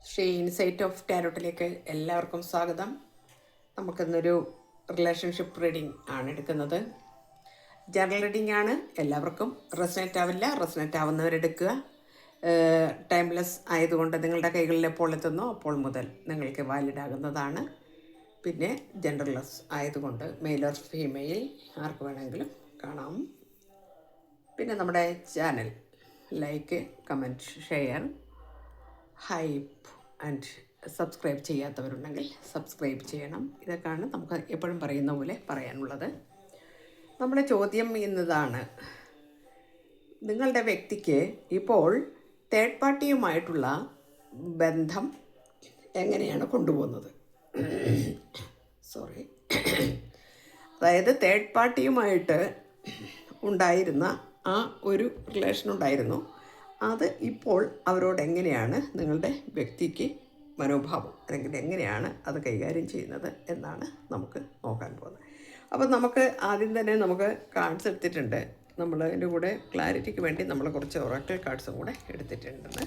Shri insight of ടാരോട്ടിലേക്ക് എല്ലാവർക്കും സ്വാഗതം. നമുക്കിന്നൊരു റിലേഷൻഷിപ്പ് റീഡിംഗ് ആണ് എടുക്കുന്നത്. ജനറൽ റീഡിംഗ് ആണ്, എല്ലാവർക്കും റെസനേറ്റ് ആവില്ല. റെസനേറ്റ് ആവുന്നവരെടുക്കുക. ടൈംലെസ് ആയതുകൊണ്ട് നിങ്ങളുടെ കൈകളിൽ എപ്പോൾ എത്തുന്നോ അപ്പോൾ മുതൽ നിങ്ങൾക്ക് വാലിഡ് ആകുന്നതാണ്. പിന്നെ ജെൻഡർലെസ് ആയതുകൊണ്ട് മെയിൽ ഓർ ഫീമെയിൽ ആർക്ക് വേണമെങ്കിലും കാണാം. പിന്നെ നമ്മുടെ channel like, comment, share, hype and subscribe ചെയ്യാത്തവരുണ്ടെങ്കിൽ സബ്സ്ക്രൈബ് ചെയ്യണം. ഇതൊക്കെയാണ് നമുക്ക് എപ്പോഴും പറയുന്ന പോലെ പറയാനുള്ളത്. നമ്മുടെ ചോദ്യം ഇന്നതാണ്: നിങ്ങളുടെ വ്യക്തിക്ക് ഇപ്പോൾ തേർഡ് പാർട്ടിയുമായിട്ടുള്ള ബന്ധം എങ്ങനെയാണ് കൊണ്ടുപോകുന്നത്? അതായത് തേർഡ് പാർട്ടിയുമായിട്ട് ഉണ്ടായിരുന്ന ആ ഒരു റിലേഷൻ ഉണ്ടായിരുന്നു, അത് ഇപ്പോൾ അവരോട് എങ്ങനെയാണ് നിങ്ങളുടെ വ്യക്തിക്ക് മനോഭാവം, അല്ലെങ്കിൽ എങ്ങനെയാണ് അത് കൈകാര്യം ചെയ്യുന്നത് എന്നാണ് നമുക്ക് നോക്കാൻ പോകുന്നത്. അപ്പോൾ നമുക്ക് ആദ്യം തന്നെ നമുക്ക് കാർഡ്സ് എടുത്തിട്ടുണ്ട്. നമ്മൾ അതിൻ്റെ കൂടെ ക്ലാരിറ്റിക്ക് വേണ്ടി നമ്മൾ കുറച്ച് ഒറാക്കിൾ കാർഡ്സും കൂടെ എടുത്തിട്ടുണ്ടെന്ന്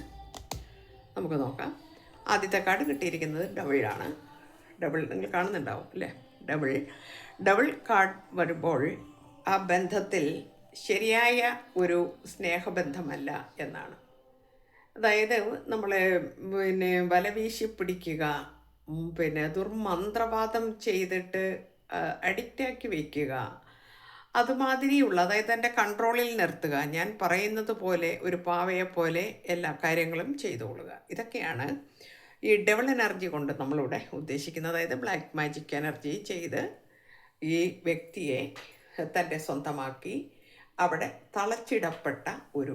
നമുക്ക് നോക്കാം. ആദ്യത്തെ കാർഡ് കിട്ടിയിരിക്കുന്നത് ഡബിളാണ്. ഡബിൾ നിങ്ങൾ കാണുന്നുണ്ടാവും അല്ലേ? ഡബിൾ കാർഡ് വരുമ്പോൾ ആ ബന്ധത്തിൽ ശരിയായ ഒരു സ്നേഹബന്ധമല്ല എന്നാണ്. അതായത് നമ്മളെ വലവീശി പിടിക്കുക, ദുർമന്ത്രവാദം ചെയ്തിട്ട് അഡിക്റ്റാക്കി വയ്ക്കുക, അതുമാതിരിയുള്ള, അതായത് എൻ്റെ കൺട്രോളിൽ നിർത്തുക, ഞാൻ പറയുന്നത് പോലെ ഒരു പാവയെ പോലെ എല്ലാ കാര്യങ്ങളും ചെയ്തുകൊള്ളുക. ഇതൊക്കെയാണ് ഈ ഡബിൾ എനർജി കൊണ്ട് നമ്മളിവിടെ ഉദ്ദേശിക്കുന്നത്. അതായത് ബ്ലാക്ക് മാജിക് എനർജി ചെയ്ത് ഈ വ്യക്തിയെ തൻ്റെ സ്വന്തമാക്കി അവിടെ തളച്ചിടപ്പെട്ട ഒരു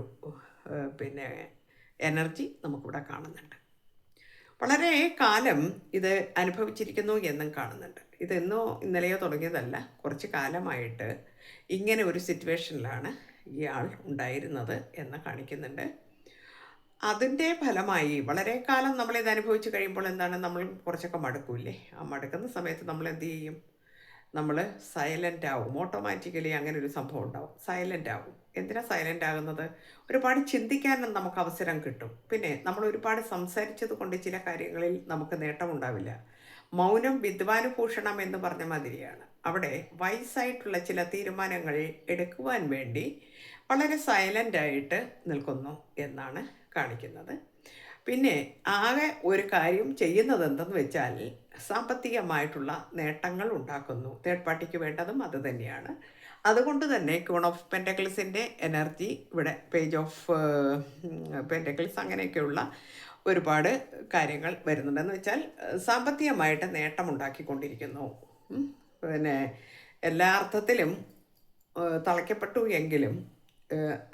എനർജി നമുക്കിവിടെ കാണുന്നുണ്ട്. വളരെ കാലം ഇത് അനുഭവിച്ചിരിക്കുന്നു എന്നും കാണുന്നുണ്ട്. ഇതെന്നോ ഇന്നലെയോ തുടങ്ങിയതല്ല, കുറച്ച് കാലമായിട്ട് ഇങ്ങനെ ഒരു സിറ്റുവേഷനിലാണ് ഇയാൾ ഉണ്ടായിരുന്നത് എന്ന് കാണിക്കുന്നുണ്ട്. അതിൻ്റെ ഫലമായി വളരെ കാലം നമ്മളിത് അനുഭവിച്ച് കഴിയുമ്പോൾ എന്താണ്, നമ്മൾ കുറച്ചൊക്കെ മടുക്കൂല്ലേ? ആ മടുക്കുന്ന സമയത്ത് നമ്മൾ എന്ത് ചെയ്യും? നമ്മൾ സൈലൻ്റ് ആവും. ഓട്ടോമാറ്റിക്കലി അങ്ങനെ ഒരു സംഭവം ഉണ്ടാവും, സൈലൻ്റ് ആവും. എന്തിനാണ് സൈലൻ്റ് ആകുന്നത്? ഒരുപാട് ചിന്തിക്കാനും നമുക്ക് അവസരം കിട്ടും. പിന്നെ നമ്മൾ ഒരുപാട് സംസാരിച്ചത് കൊണ്ട് ചില കാര്യങ്ങളിൽ നമുക്ക് നേട്ടമുണ്ടാവില്ല. മൗനം വിദ്വാനുഭൂഷണം എന്ന് പറഞ്ഞ മാതിരിയാണ്. അവിടെ വയസ്സായിട്ടുള്ള ചില തീരുമാനങ്ങൾ എടുക്കുവാൻ വേണ്ടി വളരെ സൈലൻ്റായിട്ട് നിൽക്കുന്നു എന്നാണ് കാണിക്കുന്നത്. പിന്നെ ആകെ ഒരു കാര്യം ചെയ്യുന്നത് എന്തെന്ന് വെച്ചാൽ സാമ്പത്തികമായിട്ടുള്ള നേട്ടങ്ങൾ ഉണ്ടാക്കുന്നു. തേർഡ് പാർട്ടിക്ക് വേണ്ടതും അത് തന്നെയാണ്. അതുകൊണ്ട് തന്നെ ക്യൂൺ ഓഫ് പെൻറ്റക്കിൾസിൻ്റെ എനർജി ഇവിടെ, പേജ് ഓഫ് പെൻറ്റക്കിൾസ്, അങ്ങനെയൊക്കെയുള്ള ഒരുപാട് കാര്യങ്ങൾ വരുന്നുണ്ടെന്ന് വെച്ചാൽ സാമ്പത്തികമായിട്ട് നേട്ടമുണ്ടാക്കിക്കൊണ്ടിരിക്കുന്നു. പിന്നെ എല്ലാ അർത്ഥത്തിലും തളയ്ക്കപ്പെട്ടു എങ്കിലും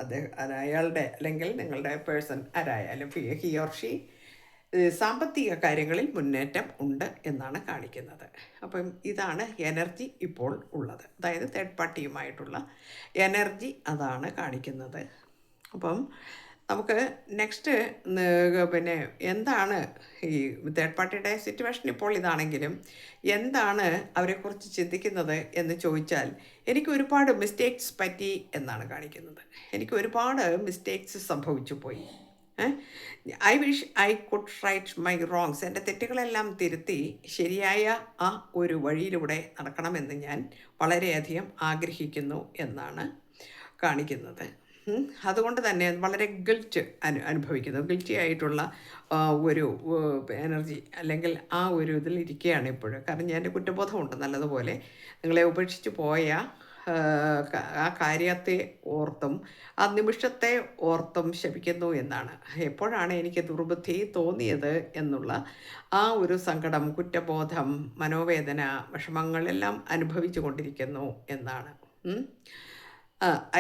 അത് അയാളുടെ അല്ലെങ്കിൽ നിങ്ങളുടെ പേഴ്സൺ ആരായാലും ഹി ഓർ ഷീ സാമ്പത്തിക കാര്യങ്ങളിൽ മുന്നേറ്റം ഉണ്ട് എന്നാണ് കാണിക്കുന്നത്. അപ്പം ഇതാണ് എനർജി ഇപ്പോൾ ഉള്ളത്. അതായത് തേർഡ് പാർട്ടിയുമായിട്ടുള്ള എനർജി അതാണ് കാണിക്കുന്നത്. അപ്പം നമുക്ക് നെക്സ്റ്റ് എന്താണ് ഈ തേർഡ് പാർട്ടിയുടെ സിറ്റുവേഷൻ ഇപ്പോൾ ഇതാണെങ്കിലും എന്താണ് അവരെക്കുറിച്ച് ചിന്തിക്കുന്നത് എന്ന് ചോദിച്ചാൽ, എനിക്ക് ഒരുപാട് മിസ്റ്റേക്സ് പറ്റി എന്നാണ് കാണിക്കുന്നത്. എനിക്ക് ഒരുപാട് മിസ്റ്റേക്സ് സംഭവിച്ചു പോയി. I wish I could right my wrongs. എൻ്റെ തെറ്റുകളെല്ലാം തിരുത്തി ശരിയായ ആ ഒരു വഴിയിലൂടെ നടക്കണമെന്ന് ഞാൻ വളരെയധികം ആഗ്രഹിക്കുന്നു എന്നാണ് കാണിക്കുന്നത്. അതുകൊണ്ട് തന്നെ വളരെ ഗിൽറ്റ് അനുഭവിക്കുന്നു. ഗിൽറ്റി ആയിട്ടുള്ള ഒരു എനർജി അല്ലെങ്കിൽ ആ ഒരു ഇതിലിരിക്കുകയാണ് ഇപ്പോഴും. കാരണം ഞാൻ എൻ്റെ കുറ്റബോധമുണ്ട് നല്ലതുപോലെ. നിങ്ങളെ ഉപേക്ഷിച്ച് പോയ ആ കാര്യത്തെ ഓർത്തും ആ നിമിഷത്തെ ഓർത്തും ശപിക്കുന്നു എന്നാണ്. എപ്പോഴാണ് എനിക്ക് ദുർബുദ്ധി തോന്നിയത് എന്നുള്ള ആ ഒരു സങ്കടം, കുറ്റബോധം, മനോവേദന, വിഷമങ്ങളെല്ലാം അനുഭവിച്ചു കൊണ്ടിരിക്കുന്നു എന്നാണ്.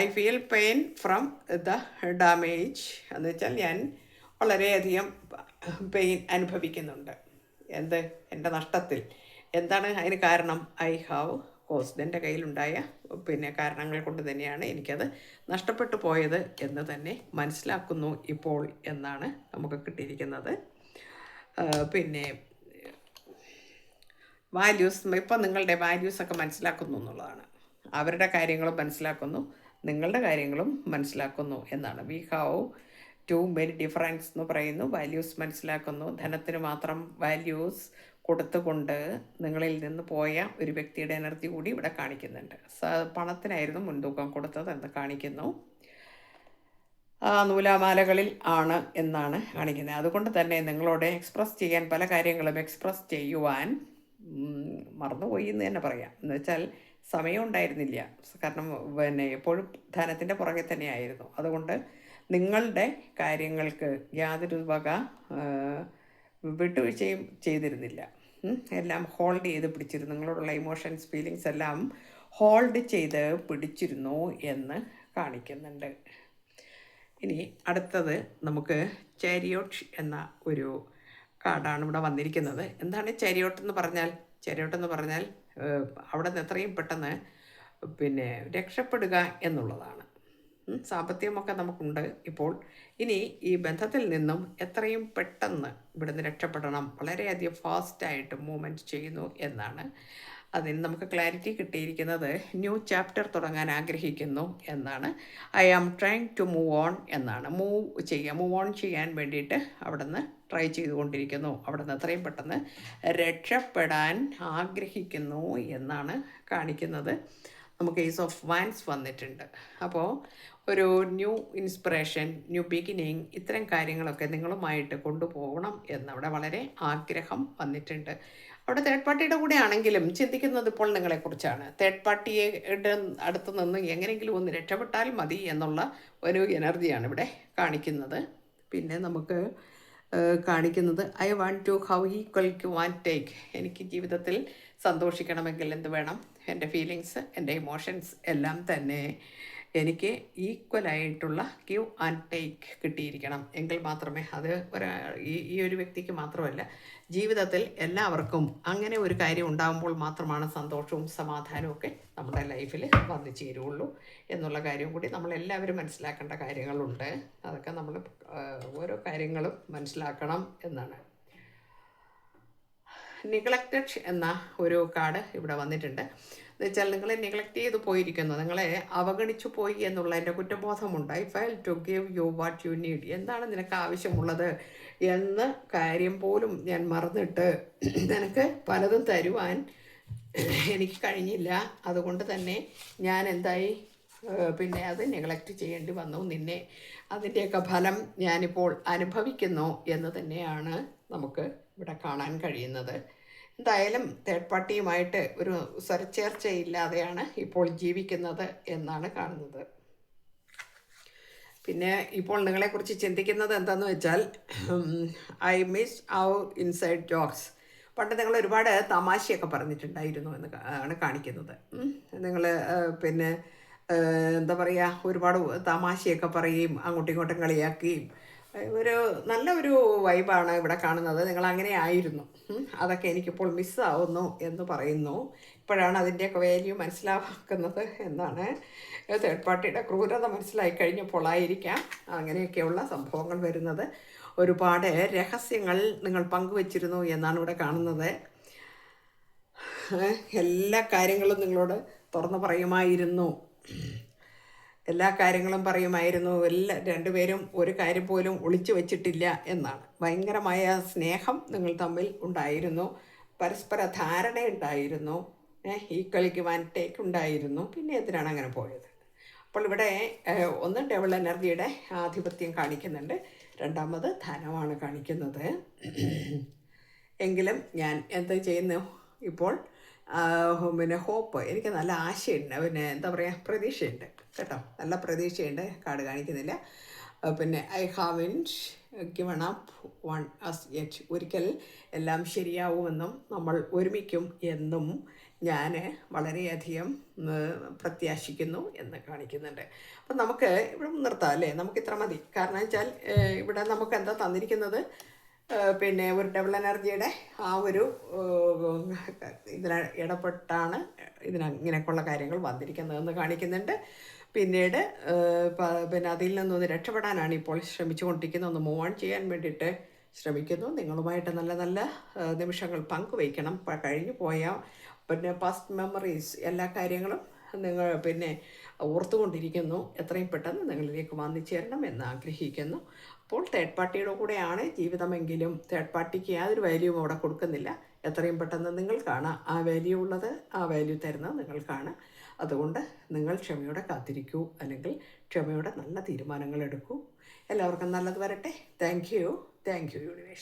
I feel pain from the damage എന്ന് വെച്ചാൽ ഞാൻ വളരെയധികം പെയിൻ അനുഭവിക്കുന്നുണ്ട്. എൻ്റെ നഷ്ടത്തിൽ. എന്താണ് അതിന് കാരണം? I have caused. എൻ്റെ കയ്യിലുണ്ടായ കാരണങ്ങൾ കൊണ്ട് തന്നെയാണ് എനിക്കത് നഷ്ടപ്പെട്ടു പോയത് എന്ന് തന്നെ മനസ്സിലാക്കുന്നു ഇപ്പോൾ എന്നാണ് നമുക്ക് കിട്ടിയിരിക്കുന്നത്. വാല്യൂസ്, ഇപ്പം നിങ്ങളുടെ വാല്യൂസൊക്കെ മനസ്സിലാക്കുന്നു എന്നുള്ളതാണ്. അവരുടെ കാര്യങ്ങളും മനസ്സിലാക്കുന്നു, നിങ്ങളുടെ കാര്യങ്ങളും മനസ്സിലാക്കുന്നു എന്നാണ്. We have too many difference എന്ന് പറയുന്നു. വാല്യൂസ് മനസ്സിലാക്കുന്നു. ധനത്തിന് മാത്രം വാല്യൂസ് കൊടുത്തുകൊണ്ട് നിങ്ങളിൽ നിന്ന് പോയ ഒരു വ്യക്തിയുടെ എനർജി കൂടി ഇവിടെ കാണിക്കുന്നുണ്ട്. പണത്തിനായിരുന്നു മുൻതൂക്കം കൊടുത്തത് എന്ന് കാണിക്കുന്നു. നൂലാമാലകളിൽ ആണ് എന്നാണ് കാണിക്കുന്നത്. അതുകൊണ്ട് തന്നെ നിങ്ങളോട് എക്സ്പ്രസ് ചെയ്യാൻ പല കാര്യങ്ങളും എക്സ്പ്രസ് ചെയ്യുവാൻ മറന്നുപോയി എന്ന് തന്നെ പറയാം. എന്ന് വെച്ചാൽ സമയം ഉണ്ടായിരുന്നില്ല. കാരണം എപ്പോഴും ധനത്തിൻ്റെ പുറകെ തന്നെയായിരുന്നു. അതുകൊണ്ട് നിങ്ങളുടെ കാര്യങ്ങൾക്ക് യാതൊരു വക വിട്ടുവീഴ്ചയും ചെയ്തിരുന്നില്ല. എല്ലാം ഹോൾഡ് ചെയ്ത് പിടിച്ചിരുന്നു. നിങ്ങളോടുള്ള ഇമോഷൻസ് ഫീലിങ്സ് എല്ലാം ഹോൾഡ് ചെയ്ത് പിടിച്ചിരുന്നു എന്ന് കാണിക്കുന്നുണ്ട്. ഇനി അടുത്തത് നമുക്ക് ചാരിയോട്ട് എന്ന ഒരു കാർഡാണ് ഇവിടെ വന്നിരിക്കുന്നത്. എന്താണ് ചാരിയോട്ട് എന്ന് പറഞ്ഞാൽ? ചാരിയോട്ട് എന്ന് പറഞ്ഞാൽ അവിടെ നിന്ന് എത്രയും പെട്ടെന്ന് രക്ഷപ്പെടുക എന്നുള്ളതാണ്. സാമ്പത്തികമൊക്കെ നമുക്കുണ്ട് ഇപ്പോൾ. ഇനി ഈ ബന്ധത്തിൽ നിന്നും എത്രയും പെട്ടെന്ന് ഇവിടുന്ന് രക്ഷപ്പെടണം. വളരെയധികം ഫാസ്റ്റായിട്ട് മൂവ്മെൻറ്റ് ചെയ്യുന്നു എന്നാണ്. അതിന് നമുക്ക് ക്ലാരിറ്റി കിട്ടിയിരിക്കുന്നത് ന്യൂ ചാപ്റ്റർ തുടങ്ങാൻ ആഗ്രഹിക്കുന്നു എന്നാണ്. I am trying to move on എന്നാണ്. മൂവ് ഓൺ ചെയ്യാൻ വേണ്ടിയിട്ട് അവിടെ നിന്ന് ട്രൈ ചെയ്തുകൊണ്ടിരിക്കുന്നു. അവിടെ നിന്ന് എത്രയും പെട്ടെന്ന് രക്ഷപ്പെടാൻ ആഗ്രഹിക്കുന്നു എന്നാണ് കാണിക്കുന്നത്. നമുക്ക് ഏസ് ഓഫ് വാൻസ് വന്നിട്ടുണ്ട്. അപ്പോൾ ഒരു ന്യൂ ഇൻസ്പിറേഷൻ, ന്യൂ ബിഗിനിങ്, ഇത്തരം കാര്യങ്ങളൊക്കെ നിങ്ങളുമായിട്ട് കൊണ്ടുപോകണം എന്നവിടെ വളരെ ആഗ്രഹം വന്നിട്ടുണ്ട്. അവിടെ തേർഡ് പാർട്ടിയുടെ കൂടെ ആണെങ്കിലും ചിന്തിക്കുന്നത് ഇപ്പോൾ നിങ്ങളെക്കുറിച്ചാണ്. തേർഡ് പാർട്ടിയുടെ അടുത്ത് നിന്ന് എങ്ങനെയെങ്കിലും ഒന്ന് രക്ഷപ്പെട്ടാൽ മതി എന്നുള്ള ഒരു എനർജിയാണ് ഇവിടെ കാണിക്കുന്നത്. പിന്നെ നമുക്ക് കാണിക്കുന്നത് I want to how equal to one take. എനിക്ക് ജീവിതത്തിൽ സന്തോഷിക്കണമെങ്കിൽ എന്ത് വേണം? എൻ്റെ ഫീലിങ്സ്, എൻ്റെ ഇമോഷൻസ് എല്ലാം തന്നെ എനിക്ക് ഈക്വലായിട്ടുള്ള ഗിവ് ആൻഡ് ടേക്ക് കിട്ടിയിരിക്കണം. എങ്കിൽ മാത്രമേ അത് ഈ ഒരു വ്യക്തിക്ക് മാത്രമല്ല, ജീവിതത്തിൽ എല്ലാവർക്കും അങ്ങനെ ഒരു കാര്യം ഉണ്ടാകുമ്പോൾ മാത്രമാണ് സന്തോഷവും സമാധാനവും ഒക്കെ നമ്മുടെ ലൈഫിൽ വന്നു ചേരുള്ളൂ എന്നുള്ള കാര്യം കൂടി നമ്മളെല്ലാവരും മനസ്സിലാക്കേണ്ട കാര്യങ്ങളുണ്ട്. അതൊക്കെ നമ്മൾ ഓരോ കാര്യങ്ങളും മനസ്സിലാക്കണം എന്നാണ്. നിഗ്ലക്റ്റഡ് എന്ന ഒരു കാർഡ് ഇവിടെ വന്നിട്ടുണ്ട്. എന്ന് വെച്ചാൽ നിങ്ങളെ നിഗ്ലക്റ്റ് ചെയ്ത് പോയിരിക്കുന്നു, നിങ്ങളെ അവഗണിച്ചു പോയി എന്നുള്ള എൻ്റെ കുറ്റബോധമുണ്ട്. I fail to give you what you need. എന്താണ് നിനക്ക് ആവശ്യമുള്ളത് എന്ന കാര്യം പോലും ഞാൻ മറന്നിട്ട് നിനക്ക് പലതും തരുവാൻ എനിക്ക് കഴിഞ്ഞില്ല. അതുകൊണ്ട് തന്നെ ഞാൻ എന്തായി അത് നെഗ്ലക്റ്റ് ചെയ്യേണ്ടി വന്നു നിന്നെ. അതിൻ്റെയൊക്കെ ഫലം ഞാനിപ്പോൾ അനുഭവിക്കുന്നു എന്ന് തന്നെയാണ് നമുക്ക് ഇവിടെ കാണാൻ കഴിയുന്നത്. എന്തായാലും തേർഡ് പാർട്ടിയുമായിട്ട് ഒരു സ്വരച്ചേർച്ചയില്ലാതെയാണ് ഇപ്പോൾ ജീവിക്കുന്നത് എന്നാണ് കാണുന്നത്. പിന്നെ ഇപ്പോൾ നിങ്ങളെക്കുറിച്ച് ചിന്തിക്കുന്നത് എന്താണെന്ന് വെച്ചാൽ I miss our inside jokes. പണ്ട് നിങ്ങൾ ഒരുപാട് തമാശയൊക്കെ പറഞ്ഞിട്ടുണ്ടായിരുന്നു എന്ന് ആണ് കാണിക്കുന്നത്. നിങ്ങൾ എന്താ പറയുക, ഒരുപാട് തമാശയൊക്കെ പറയുകയും അങ്ങോട്ടും ഇങ്ങോട്ടും കളിയാക്കുകയും ഒരു നല്ല ഒരു വൈബാണ് ഇവിടെ കാണുന്നത്. നിങ്ങൾ അങ്ങനെ ആയിരുന്നു. അതൊക്കെ എനിക്കിപ്പോൾ മിസ്സാവുന്നു എന്ന് പറയുന്നു. ഇപ്പോഴാണ് അതിൻ്റെയൊക്കെ വാല്യൂ മനസ്സിലാക്കുന്നത് എന്നാണ്. തേർഡ് പാർട്ടിയുടെ ക്രൂരത മനസ്സിലായി കഴിഞ്ഞപ്പോഴായിരിക്കാം അങ്ങനെയൊക്കെയുള്ള സംഭവങ്ങൾ വരുന്നത്. ഒരുപാട് രഹസ്യങ്ങൾ നിങ്ങൾ പങ്കുവച്ചിരുന്നു എന്നാണ് ഇവിടെ കാണുന്നത്. എല്ലാ കാര്യങ്ങളും നിങ്ങളോട് തുറന്നു പറയുമായിരുന്നു. എല്ലാ കാര്യങ്ങളും പറയുമായിരുന്നു. രണ്ടുപേരും ഒരു കാര്യം പോലും ഒളിച്ചു വച്ചിട്ടില്ല എന്നാണ്. ഭയങ്കരമായ സ്നേഹം നിങ്ങൾ തമ്മിൽ ഉണ്ടായിരുന്നു. പരസ്പര ധാരണയുണ്ടായിരുന്നു. ഈക്വൽ ഗിവ് ആൻഡ് ടേക്ക് ഉണ്ടായിരുന്നു. പിന്നെ എന്തിനാണ് അങ്ങനെ പോയത്? അപ്പോൾ ഇവിടെ ഒന്ന് ഡബിൾ എനർജിയുടെ ആധിപത്യം കാണിക്കുന്നുണ്ട്. രണ്ടാമത് ധനമാണ് കാണിക്കുന്നത്. എങ്കിലും ഞാൻ എന്ത് ചെയ്യുന്നു ഇപ്പോൾ? ഹോപ്പ്, എനിക്ക് നല്ല ആശയുണ്ട്. എന്താ പറയുക, പ്രതീക്ഷയുണ്ട് കേട്ടോ. നല്ല പ്രതീക്ഷയുണ്ട്. കാർഡ് കാണിക്കുന്നില്ല. I haven't given up one as yet. ഒരിക്കൽ എല്ലാം ശരിയാവുമെന്നും നമ്മൾ ഒരുമിക്കും എന്നും ഞാൻ വളരെയധികം പ്രത്യാശിക്കുന്നു എന്ന് കാണിക്കുന്നുണ്ട്. അപ്പം നമുക്ക് ഇവിടെ നിർത്താം അല്ലേ? നമുക്കിത്ര മതി. കാരണം വെച്ചാൽ ഇവിടെ നമുക്ക് എന്താ തന്നിരിക്കുന്നത്? ഒരു ഡബിൾ എനർജിയുടെ ആ ഒരു ഇടപെട്ടാണ് ഇങ്ങനെയൊക്കെയുള്ള കാര്യങ്ങൾ വന്നിരിക്കുന്നതെന്ന് കാണിക്കുന്നുണ്ട്. പിന്നീട് അതിൽ നിന്നൊന്ന് രക്ഷപ്പെടാനാണ് ഇപ്പോൾ ശ്രമിച്ചുകൊണ്ടിരിക്കുന്നത്. ഒന്ന് മൂവ് ഓൺ ചെയ്യാൻ വേണ്ടിയിട്ട് ശ്രമിക്കുന്നു. നിങ്ങളുമായിട്ട് നല്ല നല്ല നിമിഷങ്ങൾ പങ്കുവയ്ക്കണം. കഴിഞ്ഞു പോയ പാസ്റ്റ് മെമ്മറീസ് എല്ലാ കാര്യങ്ങളും നിങ്ങൾ ഓർത്തുകൊണ്ടിരിക്കുന്നു. എത്രയും പെട്ടെന്ന് നിങ്ങളിലേക്ക് വന്നു ചേരണം എന്ന് ആഗ്രഹിക്കുന്നു. അപ്പോൾ തേർഡ് പാർട്ടിയുടെ കൂടെയാണ് ജീവിതമെങ്കിലും തേർഡ് പാർട്ടിക്ക് യാതൊരു വാല്യൂവും അവിടെ കൊടുക്കുന്നില്ല. എത്രയും പെട്ടെന്ന് നിങ്ങൾക്കാണ് ആ വാല്യൂ ഉള്ളത്, ആ വാല്യൂ തരുന്നത് നിങ്ങൾക്കാണ്. അതുകൊണ്ട് നിങ്ങൾ ക്ഷമയോടെ കാത്തിരിക്കൂ, അല്ലെങ്കിൽ ക്ഷമയോടെ നല്ല തീരുമാനങ്ങൾ എടുക്കൂ. എല്ലാവർക്കും നല്ലത് വരട്ടെ. Thank you universe.